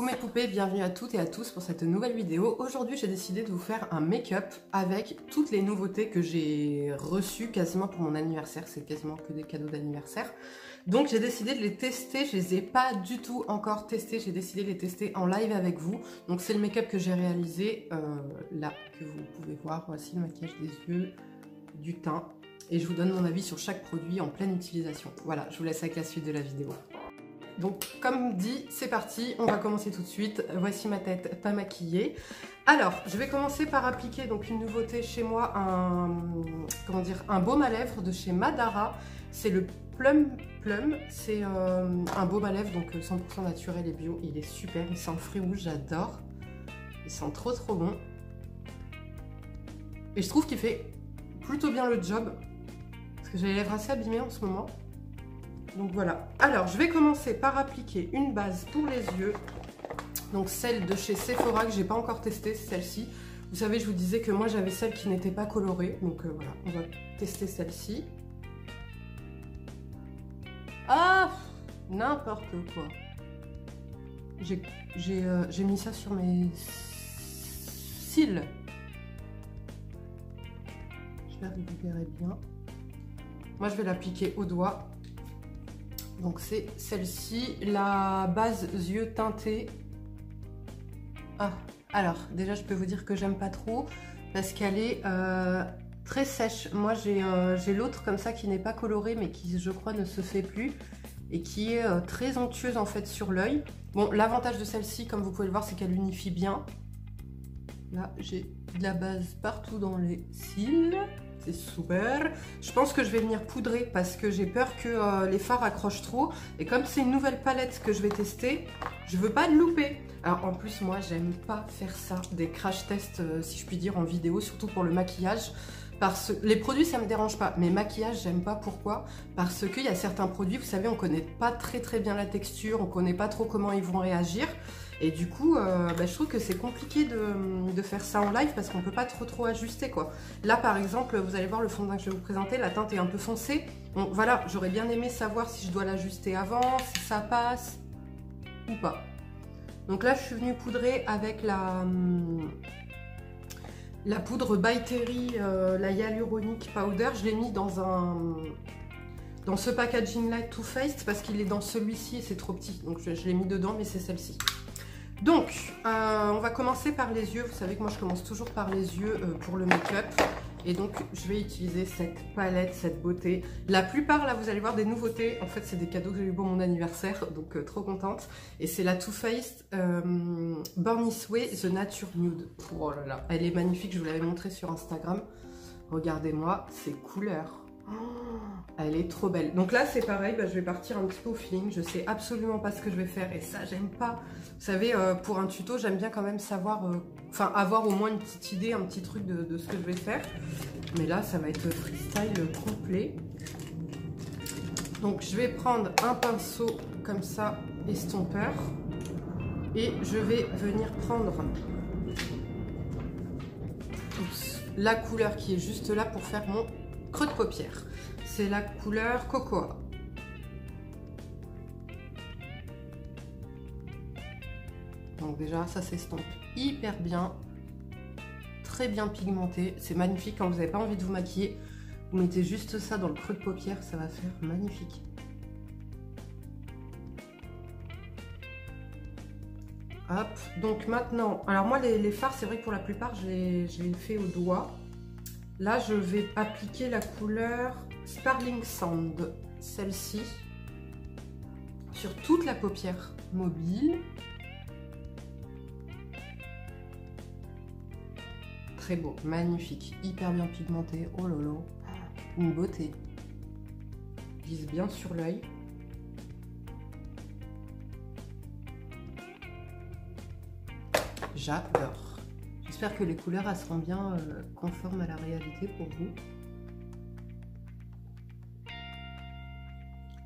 Coucou mes poupées, bienvenue à toutes et à tous pour cette nouvelle vidéo. Aujourd'hui j'ai décidé de vous faire un make-up avec toutes les nouveautés que j'ai reçues quasiment pour mon anniversaire. C'est quasiment que des cadeaux d'anniversaire. Donc j'ai décidé de les tester, je les ai pas du tout encore testés. J'ai décidé de les tester en live avec vous. Donc c'est le make-up que j'ai réalisé là, que vous pouvez voir. Voici le maquillage des yeux, du teint. Et je vous donne mon avis sur chaque produit en pleine utilisation. Voilà, je vous laisse avec la suite de la vidéo. Donc comme dit, c'est parti, on va commencer tout de suite. Voici ma tête pas maquillée. Alors, je vais commencer par appliquer donc une nouveauté chez moi, un baume à lèvres de chez Madara. C'est le Plum. C'est un baume à lèvres donc 100% naturel et bio. Il est super, il sent fruits rouges, j'adore. Il sent trop bon. Et je trouve qu'il fait plutôt bien le job. Parce que j'ai les lèvres assez abîmées en ce moment. Donc voilà. Alors, je vais commencer par appliquer une base pour les yeux. Donc celle de chez Sephora que j'ai pas encore testée, c'est celle-ci. Vous savez, je vous disais que moi j'avais celle qui n'était pas colorée. Donc voilà, on va tester celle-ci. Ah, n'importe quoi. J'ai mis ça sur mes cils. Je vais récupérer bien. Moi je vais l'appliquer au doigt. Donc c'est celle-ci, la base yeux teintés. Ah, alors déjà je peux vous dire que j'aime pas trop parce qu'elle est très sèche. Moi j'ai l'autre comme ça qui n'est pas colorée mais qui je crois ne se fait plus et qui est très onctueuse en fait sur l'œil. Bon, l'avantage de celle-ci comme vous pouvez le voir c'est qu'elle unifie bien. Là j'ai de la base partout dans les cils. C'est super. Je pense que je vais venir poudrer parce que j'ai peur que les fards accrochent trop. Et comme c'est une nouvelle palette que je vais tester, je veux pas le louper. Alors en plus, moi, j'aime pas faire ça, des crash tests, si je puis dire, en vidéo, surtout pour le maquillage. Parce que les produits, ça me dérange pas. Mais maquillage, j'aime pas. Pourquoi? Parce qu'il y a certains produits, vous savez, on connaît pas très bien la texture, on connaît pas trop comment ils vont réagir. Et du coup, je trouve que c'est compliqué de faire ça en live parce qu'on peut pas trop ajuster quoi. Là par exemple, vous allez voir le fond de teint que je vais vous présenter, la teinte est un peu foncée. Donc voilà, j'aurais bien aimé savoir si je dois l'ajuster avant, si ça passe ou pas. Donc là, je suis venue poudrer avec la poudre By Terry, la Hyaluronic Powder. Je l'ai mis dans ce packaging là Too Faced parce qu'il est dans celui-ci et c'est trop petit. Donc je l'ai mis dedans, mais c'est celle-ci. Donc, on va commencer par les yeux. Vous savez que moi, je commence toujours par les yeux pour le make-up. Et donc, je vais utiliser cette palette, cette beauté. La plupart, là, vous allez voir des nouveautés. En fait, c'est des cadeaux que j'ai eu pour mon anniversaire. Donc, trop contente. Et c'est la Too Faced Born This Way The Nature Nude. Oh là là, elle est magnifique. Je vous l'avais montrée sur Instagram. Regardez-moi ces couleurs. Elle est trop belle. Donc là c'est pareil, je vais partir un petit peu au feeling. Je sais absolument pas ce que je vais faire et ça j'aime pas. Vous savez, pour un tuto j'aime bien quand même savoir, avoir au moins une petite idée, un petit truc de ce que je vais faire. Mais là ça va être freestyle complet. Donc je vais prendre un pinceau comme ça, estompeur. Et je vais venir prendre la couleur qui est juste là pour faire mon creux de paupière. C'est la couleur Cocoa. Donc déjà, ça s'estompe hyper bien. Très bien pigmenté. C'est magnifique quand vous n'avez pas envie de vous maquiller. Vous mettez juste ça dans le creux de paupière, ça va faire magnifique. Hop, donc maintenant, alors moi les fards, c'est vrai que pour la plupart, je les fais au doigt. Là, je vais appliquer la couleur Sparkling Sand, celle-ci, sur toute la paupière mobile. Très beau, magnifique, hyper bien pigmenté. Oh là là, une beauté. Vise bien sur l'œil. J'adore. J'espère que les couleurs elles seront bien conformes à la réalité pour vous.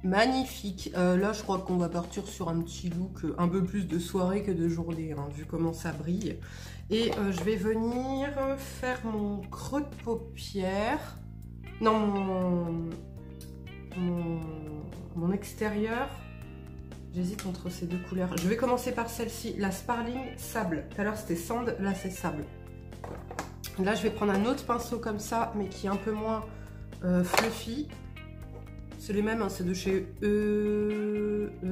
Magnifique. Là, je crois qu'on va partir sur un petit look un peu plus de soirée que de journée, hein, vu comment ça brille. Et je vais venir faire mon creux de paupière. Non, mon extérieur. J'hésite entre ces deux couleurs. Je vais commencer par celle-ci, la Sparkling Sable. Tout à l'heure c'était Sand, là c'est Sable. Là je vais prendre un autre pinceau comme ça, mais qui est un peu moins fluffy. C'est les mêmes, hein, c'est de chez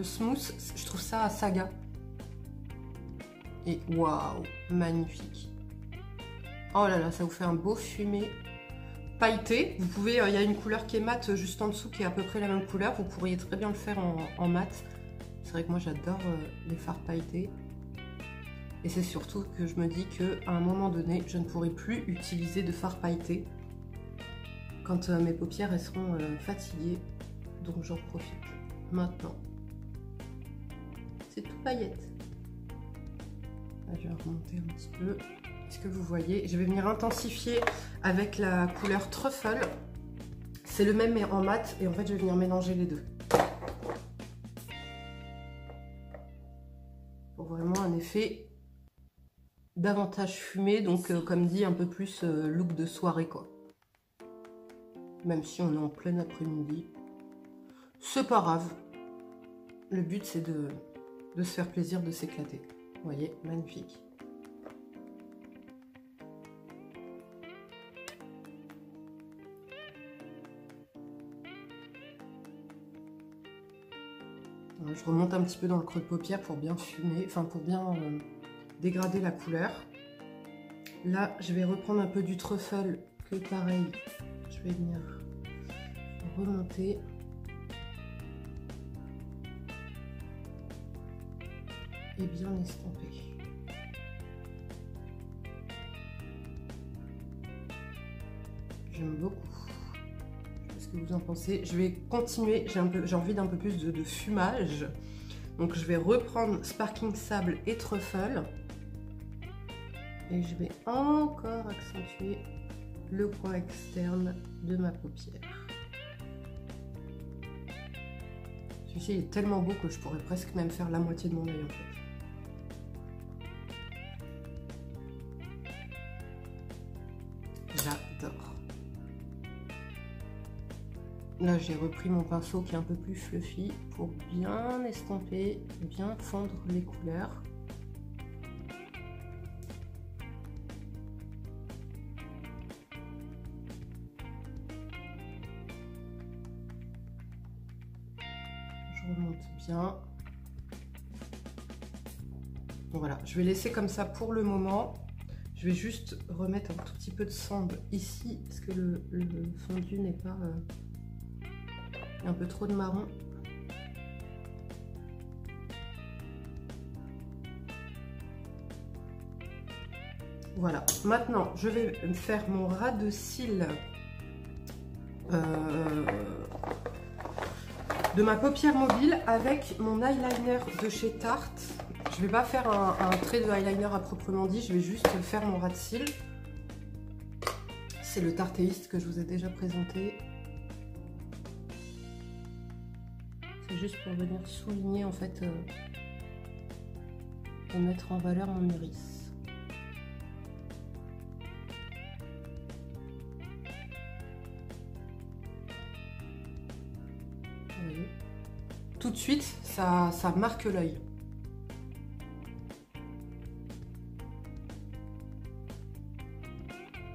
Smooth. Je trouve ça à Saga. Et waouh, magnifique. Oh là là, ça vous fait un beau fumé pailleté. Vous pouvez, il y a une couleur qui est mate juste en dessous, qui est à peu près la même couleur. Vous pourriez très bien le faire en mat. C'est vrai que moi j'adore les fards pailletés. Et c'est surtout que je me dis qu'à un moment donné, je ne pourrai plus utiliser de fard pailleté quand mes paupières elles seront fatiguées. Donc j'en profite maintenant. C'est tout paillette. Là, je vais remonter un petit peu. Est-ce que vous voyez? Je vais venir intensifier avec la couleur Truffle. C'est le même mais en mat. Et en fait, je vais venir mélanger les deux. Pour vraiment un effet davantage fumé. Donc, comme dit, un peu plus look de soirée, quoi. Même si on est en plein après-midi. C'est pas grave. Le but, c'est de se faire plaisir, de s'éclater. Vous voyez, magnifique. Je remonte un petit peu dans le creux de paupière pour bien fumer, enfin pour bien dégrader la couleur. Là, je vais reprendre un peu du truffle, que pareil, je vais venir remonter. Et bien estamper. J'aime beaucoup. Je sais ce que vous en pensez. Je vais continuer. J'ai envie d'un peu plus de fumage. Donc je vais reprendre Sparkling Sable et Truffle. Et je vais encore accentuer le coin externe de ma paupière. Celui-ci est tellement beau que je pourrais presque même faire la moitié de mon œil en fait. J'adore. Là, j'ai repris mon pinceau qui est un peu plus fluffy pour bien estomper, bien fondre les couleurs. Je remonte bien. Voilà, je vais laisser comme ça pour le moment. Je vais juste remettre un tout petit peu de sand ici, parce que le fondu n'est pas... un peu trop de marron. Voilà, maintenant je vais faire mon ras de cils de ma paupière mobile avec mon eyeliner de chez Tarte. Je vais pas faire un trait de eyeliner à proprement dit, je vais juste faire mon ras de cils. C'est le Tarteist que je vous ai déjà présenté. C'est juste pour venir souligner en fait et mettre en valeur mon iris. Vous voyez, tout de suite ça marque l'œil.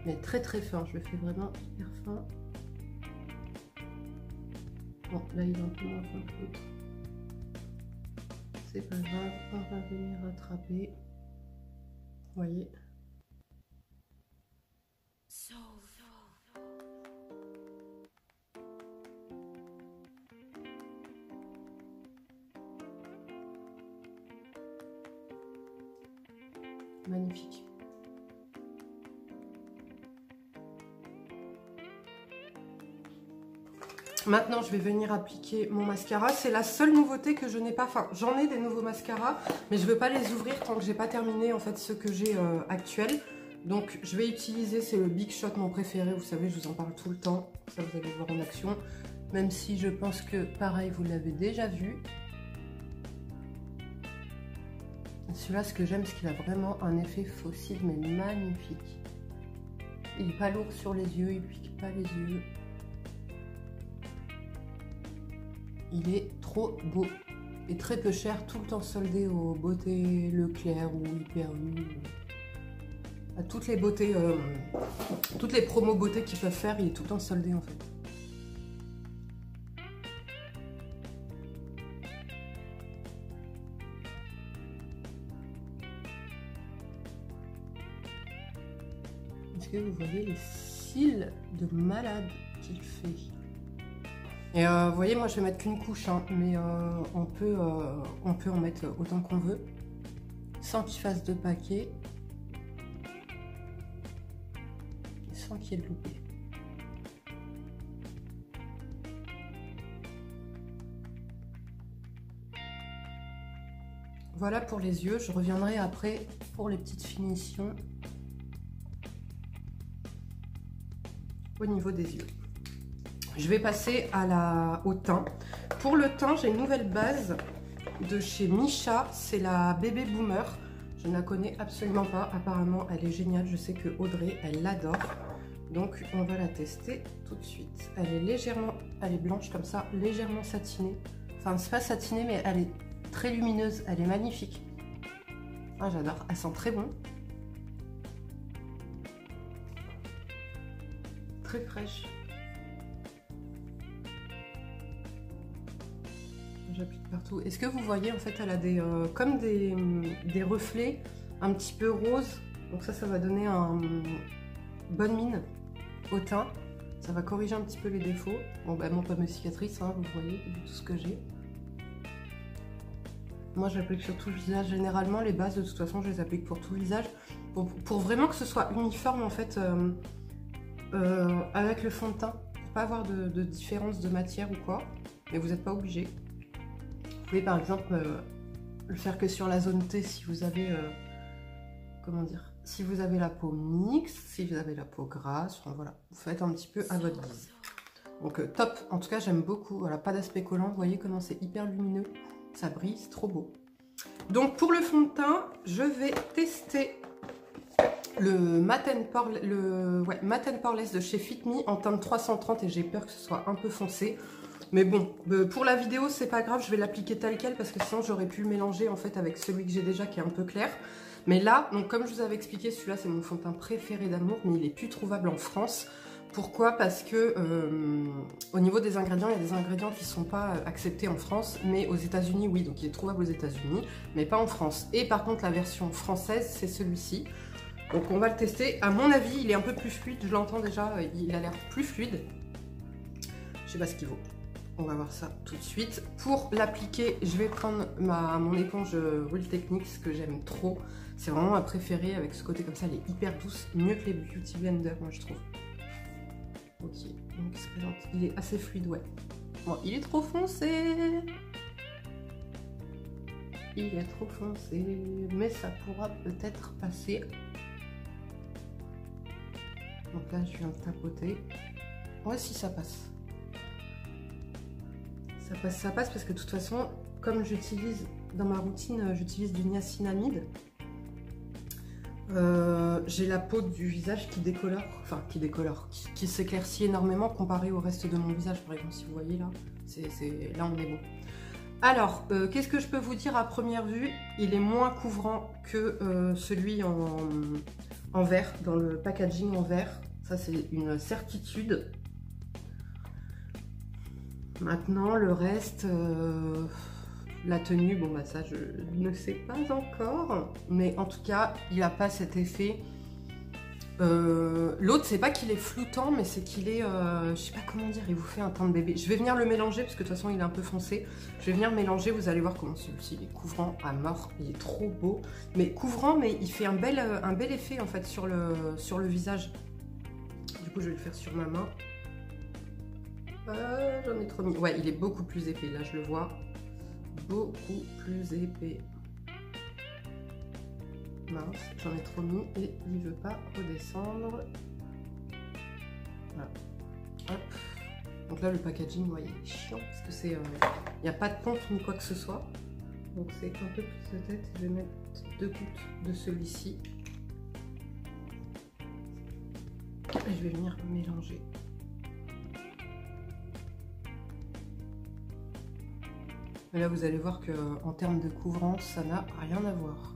Mais très très fin, je le fais vraiment hyper fin. Bon, là il est un peu moins fin que l'autre. C'est pas grave, on va venir rattraper. Vous voyez. Magnifique. Maintenant, je vais venir appliquer mon mascara. C'est la seule nouveauté que je n'ai pas. Enfin, j'en ai des nouveaux mascaras, mais je ne veux pas les ouvrir tant que j'ai pas terminé en fait ceux que j'ai actuels. Donc, je vais utiliser, c'est le Big Shot, mon préféré. Vous savez, je vous en parle tout le temps. Ça, vous allez voir en action. Même si je pense que, pareil, vous l'avez déjà vu. Celui-là, ce que j'aime, c'est qu'il a vraiment un effet fossile, mais magnifique. Il n'est pas lourd sur les yeux, il ne pique pas les yeux. Il est trop beau. est très peu cher, tout le temps soldé aux beautés Leclerc ou Hyper U, à toutes les beautés, toutes les promos beauté qu'ils peuvent faire, il est tout le temps soldé en fait. Est-ce que vous voyez les cils de malade qu'il fait? Et vous voyez, moi je vais mettre qu'une couche, hein, mais on peut en mettre autant qu'on veut, sans qu'il fasse de paquets, et sans qu'il y ait de loupé. Voilà pour les yeux, je reviendrai après pour les petites finitions au niveau des yeux. Je vais passer au teint. Pour le teint, j'ai une nouvelle base de chez Missha. C'est la Bébé Boomer. Je ne la connais absolument pas. Apparemment, elle est géniale. Je sais que Audrey, elle l'adore. Donc, on va la tester tout de suite. Elle est blanche comme ça, légèrement satinée. Enfin, c'est pas satinée, mais elle est très lumineuse. Elle est magnifique. Ah, j'adore. Elle sent très bon. Très fraîche. J'applique partout. Est-ce que vous voyez, en fait, elle a des comme des reflets un petit peu roses. Donc ça va donner une bonne mine au teint. Ça va corriger un petit peu les défauts. Bon, bah, mon pomme de cicatrice, hein, vous voyez, vu tout ce que j'ai. Moi, j'applique sur tout le visage. Généralement, les bases, de toute façon, je les applique pour tout le visage. Pour vraiment que ce soit uniforme, en fait, avec le fond de teint. Pour pas avoir de différence de matière ou quoi. Mais vous n'êtes pas obligé. Vous pouvez par exemple le faire que sur la zone T si vous avez, comment dire, si vous avez la peau mixte, si vous avez la peau grasse, enfin voilà, vous faites un petit peu à votre guise. Donc top, en tout cas j'aime beaucoup, voilà, pas d'aspect collant, vous voyez comment c'est hyper lumineux, ça brille, c'est trop beau. Donc pour le fond de teint, je vais tester le Matte and Poreless de chez Fit Me en teinte 330 et j'ai peur que ce soit un peu foncé. Mais bon, pour la vidéo, c'est pas grave, je vais l'appliquer tel quel parce que sinon j'aurais pu le mélanger en fait avec celui que j'ai déjà qui est un peu clair. Mais là, donc comme je vous avais expliqué, celui-là c'est mon fond de teint préféré d'amour, mais il est plus trouvable en France. Pourquoi? Parce que au niveau des ingrédients, il y a des ingrédients qui ne sont pas acceptés en France, mais aux États-Unis, oui, donc il est trouvable aux États-Unis, mais pas en France. Et par contre, la version française, c'est celui-ci. Donc on va le tester. À mon avis, il est un peu plus fluide, je l'entends déjà, il a l'air plus fluide. Je sais pas ce qu'il vaut. On va voir ça tout de suite. Pour l'appliquer, je vais prendre mon éponge Real Techniques que j'aime trop. C'est vraiment ma préférée avec ce côté comme ça, elle est hyper douce, mieux que les Beauty Blender, moi je trouve. Ok, donc il se présente, il est assez fluide, ouais. Bon, il est trop foncé. Il est trop foncé, mais ça pourra peut-être passer. Donc là, je viens de tapoter. Ouais, si ça passe. Ça passe parce que de toute façon, comme j'utilise dans ma routine, j'utilise du niacinamide. J'ai la peau du visage qui décolore, enfin qui s'éclaircit énormément comparé au reste de mon visage. Par exemple, si vous voyez là, là on est bon. Alors, qu'est-ce que je peux vous dire à première vue? Il est moins couvrant que celui en verre, dans le packaging en verre. Ça, c'est une certitude. Maintenant, le reste, la tenue, bon bah ça je ne sais pas encore, mais en tout cas, il n'a pas cet effet. L'autre, c'est pas qu'il est floutant, mais c'est qu'il est, je sais pas comment dire, il vous fait un teint de bébé. Je vais venir le mélanger parce que de toute façon il est un peu foncé. Je vais venir mélanger, vous allez voir comment celui-ci il est couvrant à mort, il est trop beau. Mais couvrant, mais il fait un bel effet en fait sur le visage. Du coup, je vais le faire sur ma main. J'en ai trop mis. Ouais, il est beaucoup plus épais, là je le vois. Beaucoup plus épais. Mince, j'en ai trop mis et il veut pas redescendre. Voilà. Hop. Donc là, le packaging, vous voyez, il est chiant parce que c'est, il n'y a pas de pompe ni quoi que ce soit. Donc c'est un peu plus de tête. Je vais mettre 2 gouttes de celui-ci. Et je vais venir mélanger. Mais là, vous allez voir qu'en termes de couvrance, ça n'a rien à voir.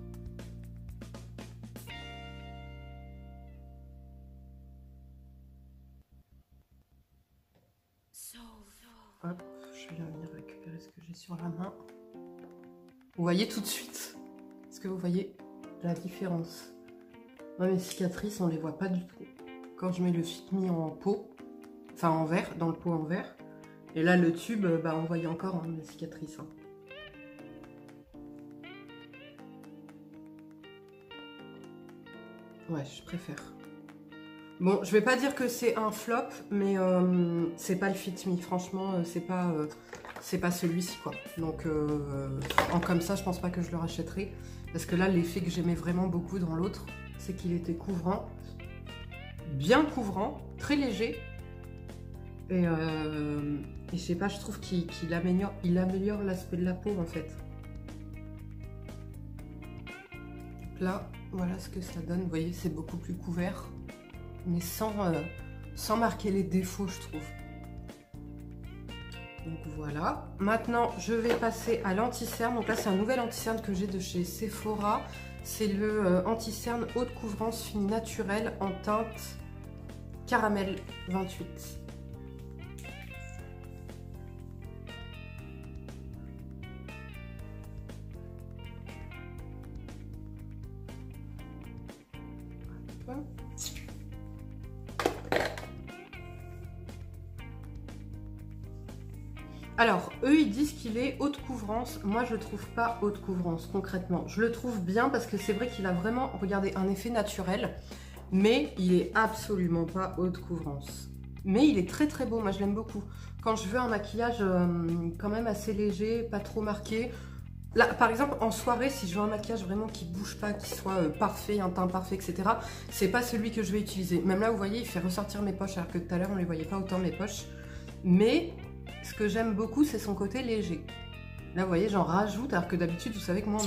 Hop, je vais venir récupérer ce que j'ai sur la main. Vous voyez tout de suite. Est-ce que vous voyez la différence? Moi, mes cicatrices, on les voit pas du tout. Quand je mets le Fit Me en pot, enfin en verre, dans le pot en verre. Et là, le tube, bah, on voyait encore mes cicatrices. Hein. Ouais, je préfère. Bon, je vais pas dire que c'est un flop, mais c'est pas le Fit Me. Franchement, c'est pas celui-ci, quoi. Donc, en comme ça, je pense pas que je le rachèterai. Parce que là, l'effet que j'aimais vraiment beaucoup dans l'autre, c'est qu'il était couvrant. Bien couvrant, très léger. Et je sais pas, je trouve qu'il améliore l'aspect de la peau, en fait. Donc là, voilà ce que ça donne. Vous voyez, c'est beaucoup plus couvert. Mais sans marquer les défauts, je trouve. Donc voilà. Maintenant, je vais passer à l'anti-cerne. Donc là, c'est un nouvel anti-cerne que j'ai de chez Sephora. C'est le anti-cerne haute couvrance fini naturel en teinte caramel 28. Alors, eux, ils disent qu'il est haute couvrance. Moi, je le trouve pas haute couvrance, concrètement. Je le trouve bien parce que c'est vrai qu'il a vraiment, regardez, un effet naturel. Mais il est absolument pas haute couvrance. Mais il est très très beau, moi je l'aime beaucoup. Quand je veux un maquillage quand même assez léger, pas trop marqué. Là, par exemple, en soirée, si je veux un maquillage vraiment qui bouge pas, qui soit parfait, un teint parfait, etc. C'est pas celui que je vais utiliser. Même là, vous voyez, il fait ressortir mes poches, alors que tout à l'heure, on les voyait pas autant mes poches. Mais ce que j'aime beaucoup, c'est son côté léger. Là, vous voyez, j'en rajoute, alors que d'habitude, vous savez que moi,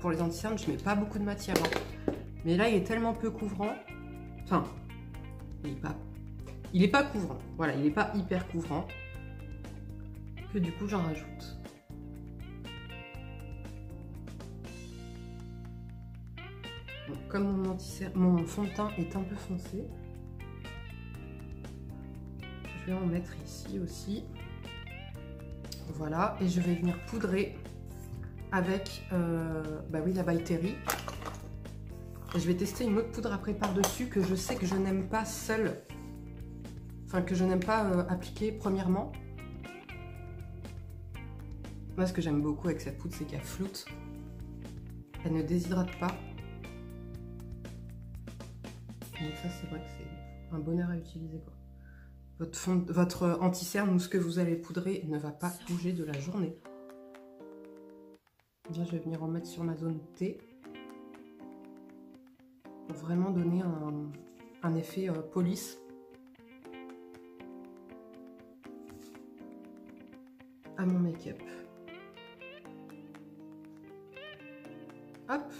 pour les anti-cernes, je mets pas beaucoup de matière. Hein. Mais là, il est tellement peu couvrant. Enfin, il est pas couvrant. Voilà, il est pas hyper couvrant. Que du coup, j'en rajoute. Bon, comme mon fond de teint est un peu foncé, je vais en mettre ici aussi. Voilà, et je vais venir poudrer avec bah oui, la By Terry. Et je vais tester une autre poudre après par-dessus que je sais que je n'aime pas seule. Enfin, que je n'aime pas appliquer premièrement. Moi, ce que j'aime beaucoup avec cette poudre, c'est qu'elle floute. Elle ne déshydrate pas. Donc ça, c'est vrai que c'est un bonheur à utiliser, quoi. Votre anti-cerne ou ce que vous allez poudrer ne va pas bouger de la journée. Bien, je vais venir en mettre sur ma zone T. Pour vraiment donner un effet police à mon make-up. Hop.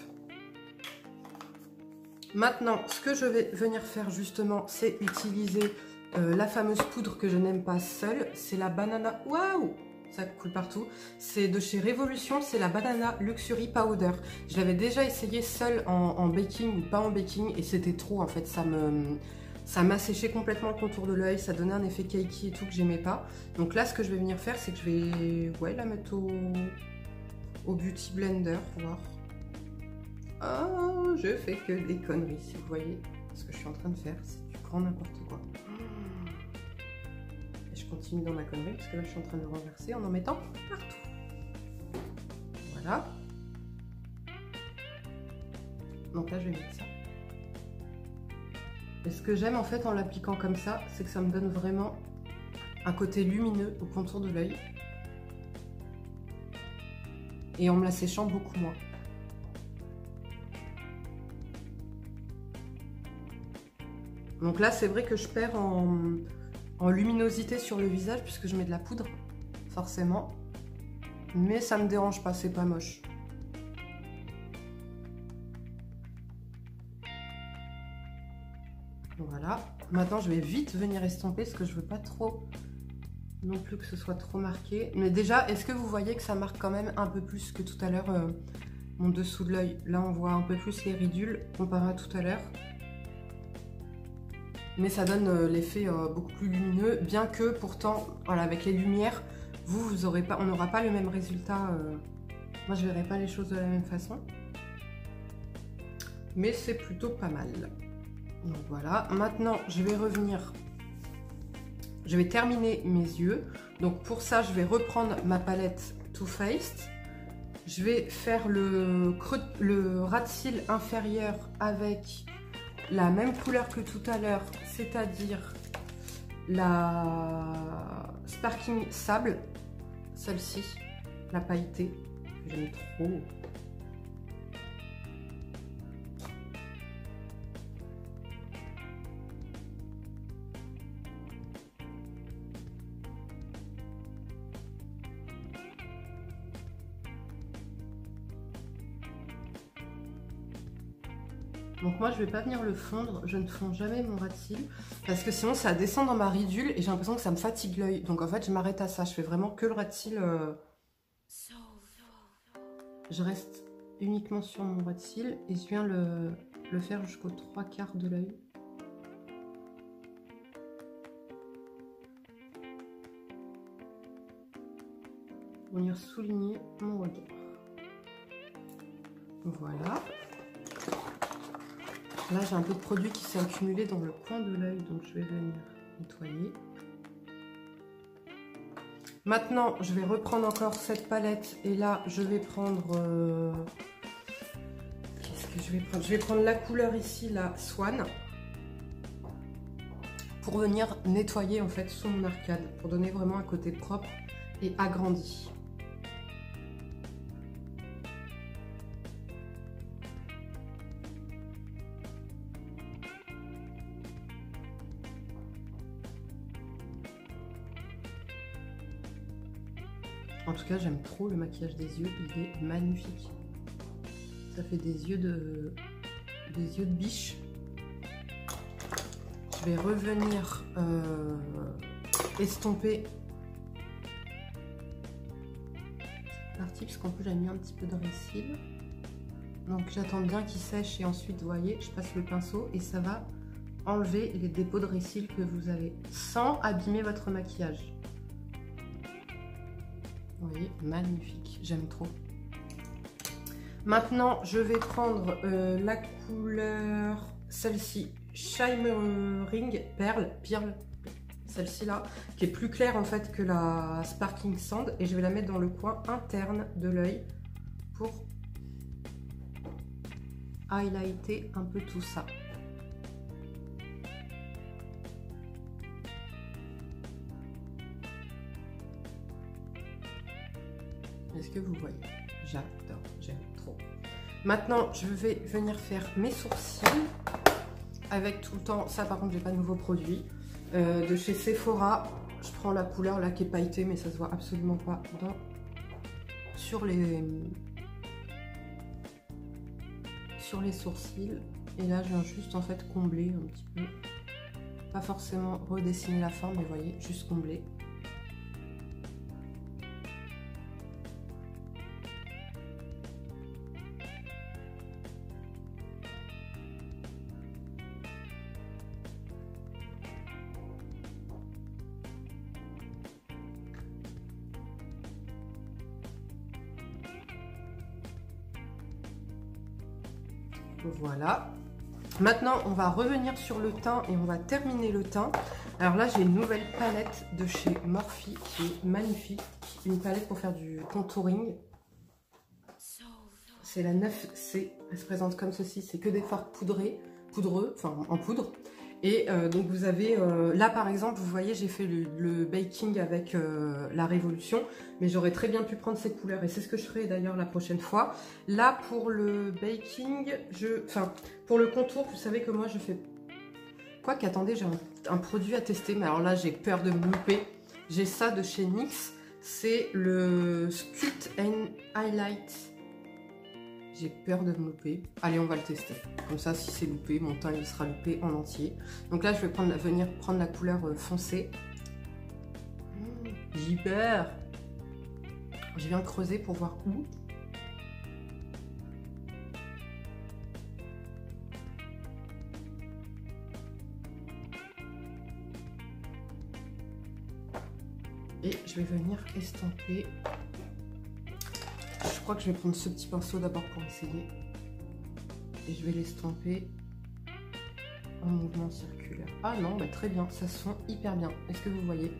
Maintenant, ce que je vais venir faire justement, c'est utiliser la fameuse poudre que je n'aime pas seule. C'est la Banana... Waouh! Ça coule partout. C'est de chez Révolution, c'est la Banana Luxury Powder. Je l'avais déjà essayé seule en baking ou pas en baking et c'était trop en fait. Ça m'asséchait complètement le contour de l'œil, ça donnait un effet cakey et tout que j'aimais pas. Donc là, ce que je vais venir faire, c'est que je vais la mettre au Beauty Blender, voir. Oh, je fais que des conneries, si vous voyez ce que je suis en train de faire, c'est du grand n'importe quoi. Et je continue dans ma connerie, parce que là, je suis en train de le renverser en mettant partout. Voilà. Donc là, je vais mettre ça. Et ce que j'aime en fait en l'appliquant comme ça, c'est que ça me donne vraiment un côté lumineux au contour de l'œil. Et en me la séchant beaucoup moins. Donc là, c'est vrai que je perds en luminosité sur le visage puisque je mets de la poudre, forcément. Mais ça me dérange pas, c'est pas moche. Voilà. Maintenant, je vais vite venir estomper parce que je veux pas trop non plus que ce soit trop marqué. Mais déjà, est-ce que vous voyez que ça marque quand même un peu plus que tout à l'heure mon dessous de l'œil? Là, on voit un peu plus les ridules comparé à tout à l'heure. Mais ça donne l'effet beaucoup plus lumineux, bien que pourtant, voilà, avec les lumières, vous aurez pas, on n'aura pas le même résultat. Moi, je verrai pas les choses de la même façon. Mais c'est plutôt pas mal. Donc voilà, maintenant, je vais revenir... Je vais terminer mes yeux. Donc pour ça, je vais reprendre ma palette Too Faced. Je vais faire le ras de cils inférieur avec la même couleur que tout à l'heure, c'est-à-dire la Sparkling Sable, celle-ci, la pailletée, que j'aime trop. Donc moi je vais pas venir le fondre, je ne fonds jamais mon ras de cils parce que sinon ça descend dans ma ridule et j'ai l'impression que ça me fatigue l'œil. Donc en fait je m'arrête à ça, je fais vraiment que le ras de cils. Je reste uniquement sur mon ras de cils et je viens le faire jusqu'aux 3/4 de l'œil. Pour venir souligner mon regard. Voilà. Là, j'ai un peu de produit qui s'est accumulé dans le coin de l'œil, donc je vais venir nettoyer. Maintenant, je vais reprendre encore cette palette et là, je vais prendre... Qu'est-ce que je vais prendre? Je vais prendre la couleur ici, la Swan, pour venir nettoyer en fait sous mon arcade, pour donner vraiment un côté propre et agrandi. En tout cas, j'aime trop le maquillage des yeux, il est magnifique. Ça fait des yeux de biche. Je vais revenir estomper cette partie, parce qu'en plus j'avais mis un petit peu de récil. Donc j'attends bien qu'il sèche et ensuite, vous voyez, je passe le pinceau et ça va enlever les dépôts de récil que vous avez sans abîmer votre maquillage. Vous voyez, magnifique, j'aime trop. Maintenant, je vais prendre la couleur, celle-ci, Shimmering Pearl, celle-ci là, qui est plus claire en fait que la Sparkling Sand, et je vais la mettre dans le coin interne de l'œil pour highlighter un peu tout ça. Est-ce que vous voyez? J'adore, j'aime trop. Maintenant, je vais venir faire mes sourcils avec tout le temps, ça par contre, j'ai pas de nouveau produit, de chez Sephora. Je prends la couleur là qui est pailletée, mais ça se voit absolument pas sur les sourcils. Et là, je viens juste en fait combler un petit peu. Pas forcément redessiner la forme, mais vous voyez, juste combler. Voilà. Maintenant, on va revenir sur le teint et on va terminer le teint. Alors là, j'ai une nouvelle palette de chez Morphe qui est magnifique. Une palette pour faire du contouring. C'est la 9C. Elle se présente comme ceci. C'est que des fards poudreux, enfin en poudre. Et donc vous avez, là par exemple, vous voyez, j'ai fait le baking avec la Révolution, mais j'aurais très bien pu prendre ces couleurs, et c'est ce que je ferai d'ailleurs la prochaine fois. Là pour le baking, pour le contour, vous savez que moi je fais... Quoique, attendez, j'ai un produit à tester, mais alors là j'ai peur de me louper. J'ai ça de chez NYX, c'est le Sculpt and Highlight. J'ai peur de me louper. Allez, on va le tester. Comme ça, si c'est loupé, mon teint il sera loupé en entier. Donc là, je vais venir prendre la couleur foncée. J'ai peur. Je viens creuser pour voir où. Et je vais venir estomper. Je crois que je vais prendre ce petit pinceau d'abord pour essayer. Et je vais l'estomper en mouvement circulaire. Ah non, bah très bien, ça se fond hyper bien. Est-ce que vous voyez?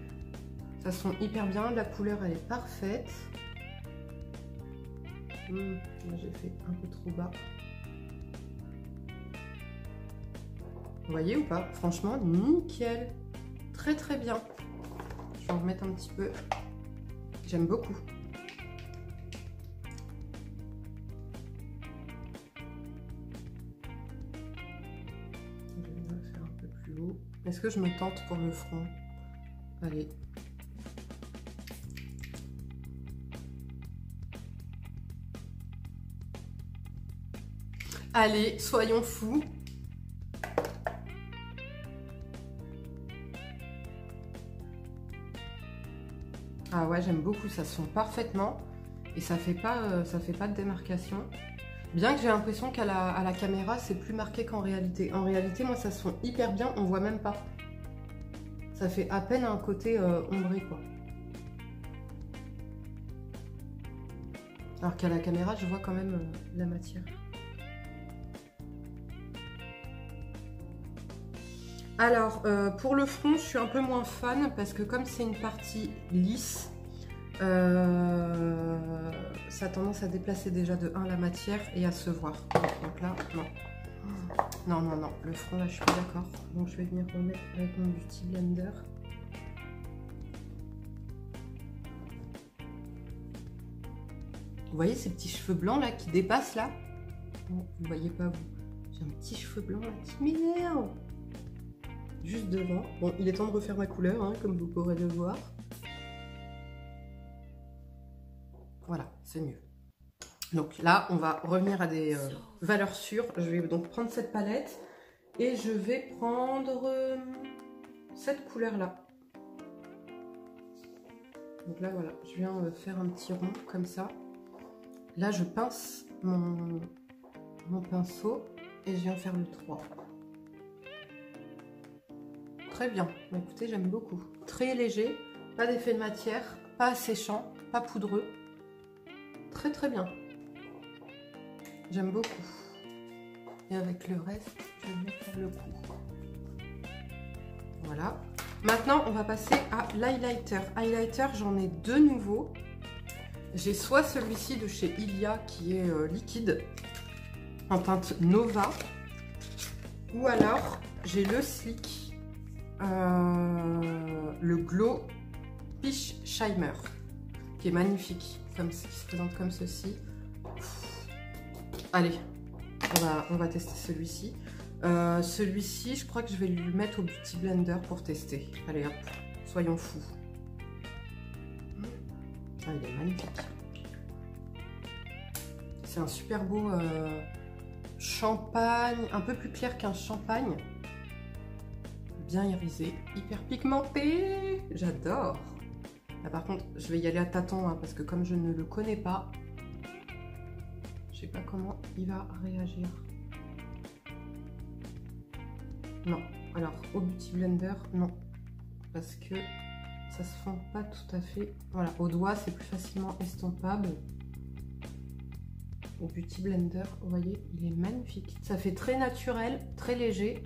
Ça se fond hyper bien, la couleur elle est parfaite. Là j'ai fait un peu trop bas. Vous voyez ou pas? Franchement, nickel. Très très bien. Je vais en remettre un petit peu. J'aime beaucoup. Je vais faire un peu plus haut. Est-ce que je me tente pour le front? Allez. Allez, soyons fous. Ah ouais, j'aime beaucoup, ça se fond parfaitement et ça fait pas de démarcation. Bien que j'ai l'impression qu'à la caméra, c'est plus marqué qu'en réalité. En réalité, moi, ça se fond hyper bien, on voit même pas. Ça fait à peine un côté ombré, quoi. Alors qu'à la caméra, je vois quand même la matière. Alors, pour le front, je suis un peu moins fan parce que comme c'est une partie lisse, ça a tendance à déplacer déjà de 1 la matière et à se voir. Donc là, non. Non, non, non. Le front, là, je suis pas d'accord. Donc, je vais venir remettre avec mon Beauty Blender. Vous voyez ces petits cheveux blancs, là, qui dépassent, là? Bon, vous ne voyez pas, vous. J'ai un petit cheveu blanc, là, qui m'énerve. Juste devant. Bon, il est temps de refaire ma couleur, hein, comme vous pourrez le voir. Voilà, c'est mieux. Donc là, on va revenir à des valeurs sûres. Je vais donc prendre cette palette et je vais prendre cette couleur-là. Donc là, voilà, je viens faire un petit rond comme ça. Là, je pince mon pinceau et je viens faire le 3. Très bien, écoutez, j'aime beaucoup. Très léger, pas d'effet de matière, pas asséchant, pas poudreux. Très très bien. J'aime beaucoup. Et avec le reste, je vais venir faire le coup. Voilà. Maintenant, on va passer à l'highlighter. Highlighter, j'en ai 2 nouveaux. J'ai soit celui-ci de chez Ilia qui est liquide, en teinte Nova, ou alors j'ai le Sleek. Le Glow Peach Shimmer qui est magnifique, qui se présente comme ceci. Allez, on va tester celui-ci. Celui-ci, je crois que je vais lui mettre au Beauty Blender pour tester. Allez hop, soyons fous. Ah, il est magnifique. C'est un super beau champagne, un peu plus clair qu'un champagne. Bien irisé, hyper pigmenté, j'adore. Là par contre, je vais y aller à tâtons hein, parce que comme je ne le connais pas, je sais pas comment il va réagir. Non, alors au Beauty Blender, non, parce que ça se fond pas tout à fait. Voilà, au doigt c'est plus facilement estompable. Au Beauty Blender, vous voyez, il est magnifique. Ça fait très naturel, très léger.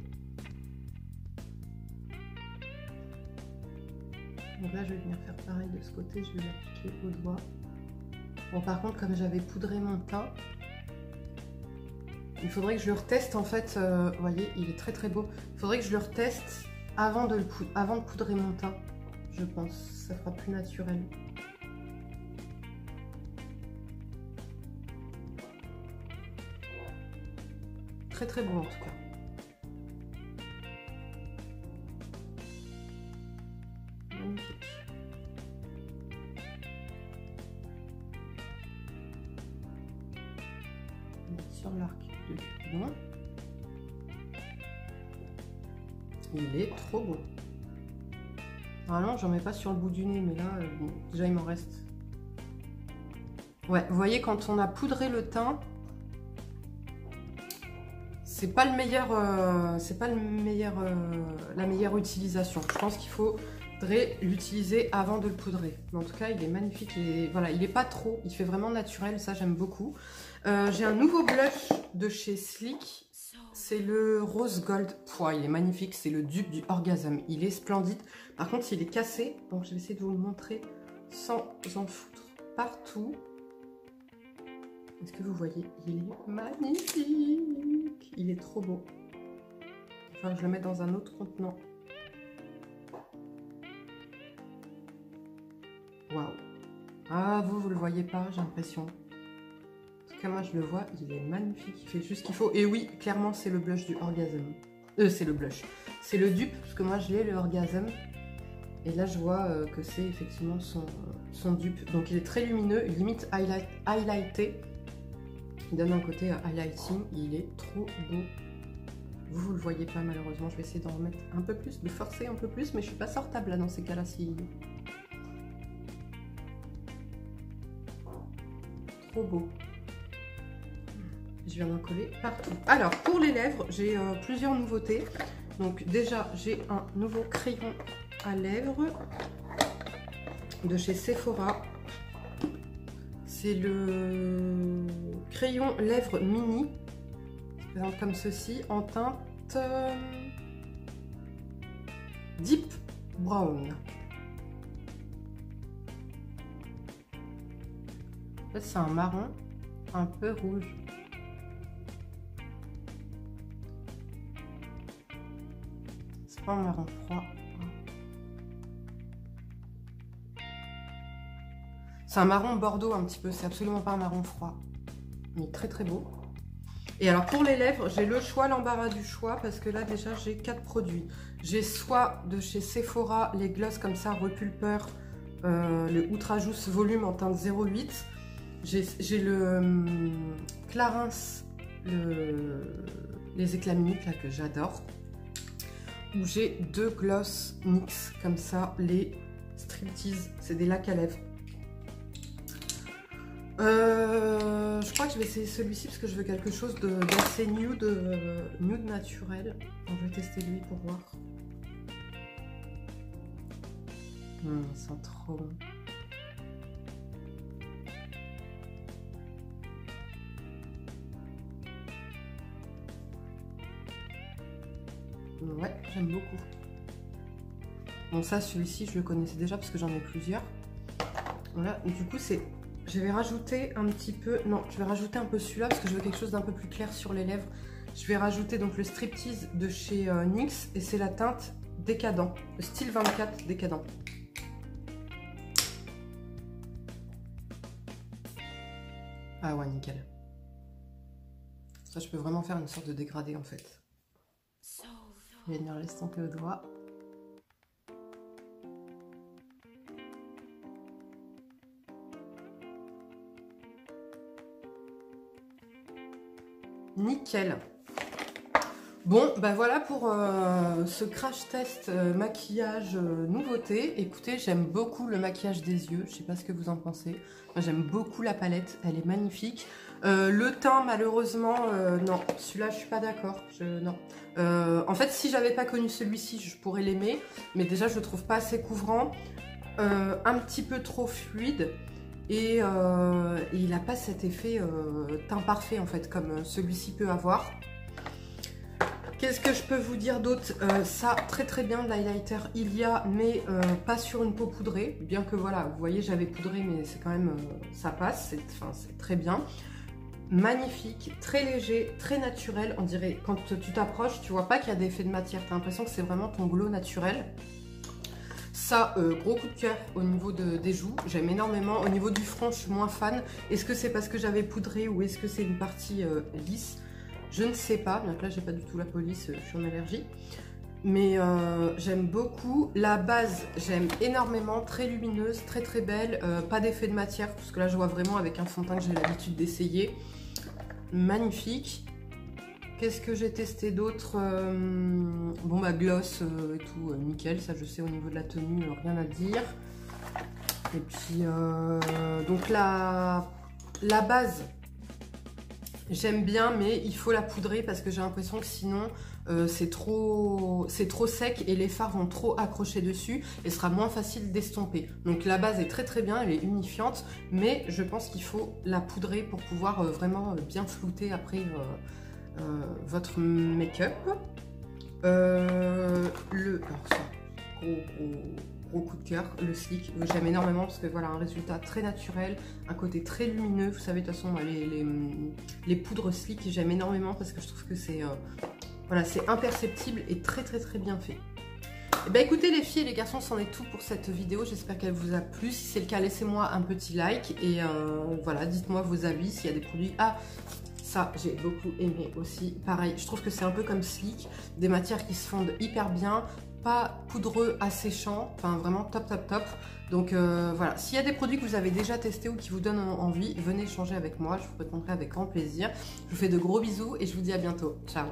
Donc là, je vais venir faire pareil de ce côté, je vais l'appliquer au doigt. Bon, par contre, comme j'avais poudré mon teint, il faudrait que je le reteste en fait. Vous voyez, il est très très beau. Il faudrait que je le reteste avant de poudrer mon teint, je pense. Ça fera plus naturel. Très très beau en tout cas. Magnifique. Sur l'arc de Cupidon. Il est trop beau. Normalement, j'en mets pas sur le bout du nez, mais là, bon, déjà, il m'en reste. Ouais, vous voyez, quand on a poudré le teint, c'est pas le meilleur, la meilleure utilisation. Je pense qu'il faudrait l'utiliser avant de le poudrer. Mais en tout cas, il est magnifique. Voilà, il est pas trop, il fait vraiment naturel, ça j'aime beaucoup. J'ai un nouveau blush de chez Sleek. C'est le Rose Gold. Pouah, il est magnifique, c'est le dupe du Orgasm. Il est splendide. Par contre, il est cassé, donc je vais essayer de vous le montrer sans en foutre partout. Est-ce que vous voyez? Il est magnifique. Il est trop beau. Enfin, je le mets dans un autre contenant. Waouh. Ah, vous le voyez pas, j'ai l'impression. En tout cas, moi, je le vois. Il est magnifique. Il fait juste ce qu'il faut. Et oui, clairement, c'est le blush du Orgasm. C'est le blush. C'est le dupe, parce que moi, je l'ai, le Orgasm. Et là, je vois que c'est effectivement son dupe. Donc, il est très lumineux, limite highlighté. Il donne un côté highlighting, il est trop beau. Vous le voyez pas malheureusement, je vais essayer d'en remettre un peu plus, de forcer un peu plus, mais je suis pas sortable là dans ces cas-là. Si... Trop beau. Je viens d'en coller partout. Alors, pour les lèvres, j'ai plusieurs nouveautés. Donc déjà, j'ai un nouveau crayon à lèvres de chez Sephora. C'est le crayon lèvres mini, il se présente comme ceci, en teinte Deep Brown. En fait, c'est un marron un peu rouge. C'est pas un marron froid. C'est un marron bordeaux un petit peu, c'est absolument pas un marron froid. Mais très très beau. Et alors pour les lèvres, j'ai le choix, l'embarras du choix, parce que là déjà j'ai 4 produits. J'ai soit de chez Sephora les gloss comme ça, Repulper, le Ultra Juice volume en teinte 08. J'ai le Clarins, les éclats minutes là que j'adore. Où j'ai 2 gloss NYX comme ça, les Striptease, c'est des lacs à lèvres. Je crois que je vais essayer celui-ci parce que je veux quelque chose d'assez nude naturel. Donc je vais tester lui pour voir. Ça sent trop bon. Ouais, j'aime beaucoup. Bon ça, celui-ci, je le connaissais déjà parce que j'en ai plusieurs. Voilà, du coup c'est... Je vais rajouter un petit peu... Non, je vais rajouter un peu celui-là parce que je veux quelque chose d'un peu plus clair sur les lèvres. Je vais rajouter donc le Striptease de chez NYX et c'est la teinte Décadent, le style 24 Décadent. Ah ouais, nickel. Ça, je peux vraiment faire une sorte de dégradé en fait. Je vais venir l'estomper au doigt. Nickel. Bon, bah voilà pour ce crash test maquillage nouveauté. Écoutez, j'aime beaucoup le maquillage des yeux. Je sais pas ce que vous en pensez. Moi, j'aime beaucoup la palette. Elle est magnifique. Le teint, malheureusement, non. Celui-là, je suis pas d'accord. Non. En fait, si j'avais pas connu celui-ci, je pourrais l'aimer. Mais déjà, je le trouve pas assez couvrant. Un petit peu trop fluide. Et il n'a pas cet effet teint parfait en fait comme celui-ci peut avoir. Qu'est-ce que je peux vous dire d'autre? Ça très très bien de l'highlighter il y a, mais pas sur une peau poudrée. Bien que voilà, vous voyez j'avais poudré mais c'est quand même, ça passe, c'est très bien. Magnifique, très léger, très naturel. On dirait quand tu t'approches, tu vois pas qu'il y a d'effet de matière. Tu as l'impression que c'est vraiment ton glow naturel. Ça, gros coup de cœur au niveau des joues, j'aime énormément. Au niveau du front, je suis moins fan. Est-ce que c'est parce que j'avais poudré ou est-ce que c'est une partie lisse? Je ne sais pas, bien que là, j'ai pas du tout la police, je suis en allergie. Mais j'aime beaucoup. La base, j'aime énormément, très lumineuse, très très belle. Pas d'effet de matière, parce que là, je vois vraiment avec un fond de teint que j'ai l'habitude d'essayer. Magnifique. Qu'est-ce que j'ai testé d'autre? Bon, bah, gloss et tout, nickel. Ça, je sais, au niveau de la tenue, rien à dire. Et puis, donc la base, j'aime bien, mais il faut la poudrer parce que j'ai l'impression que sinon, c'est trop sec et les fards vont trop accrocher dessus et ce sera moins facile d'estomper. Donc la base est très très bien, elle est unifiante, mais je pense qu'il faut la poudrer pour pouvoir vraiment bien flouter après votre make-up. Alors ça, gros coup de cœur, le Sleek, j'aime énormément parce que voilà, un résultat très naturel, un côté très lumineux. Vous savez, de toute façon, les poudres Sleek, j'aime énormément parce que je trouve que c'est voilà, c'est imperceptible et très très très bien fait. Et ben écoutez les filles et les garçons, c'en est tout pour cette vidéo. J'espère qu'elle vous a plu. Si c'est le cas, laissez-moi un petit like et voilà, dites-moi vos avis s'il y a des produits. Ah, ça, j'ai beaucoup aimé aussi. Pareil, je trouve que c'est un peu comme Sleek, des matières qui se fondent hyper bien, pas poudreux, asséchant, enfin vraiment top top top. Donc voilà, s'il y a des produits que vous avez déjà testés ou qui vous donnent envie, venez échanger avec moi, je vous répondrai avec grand plaisir. Je vous fais de gros bisous et je vous dis à bientôt. Ciao.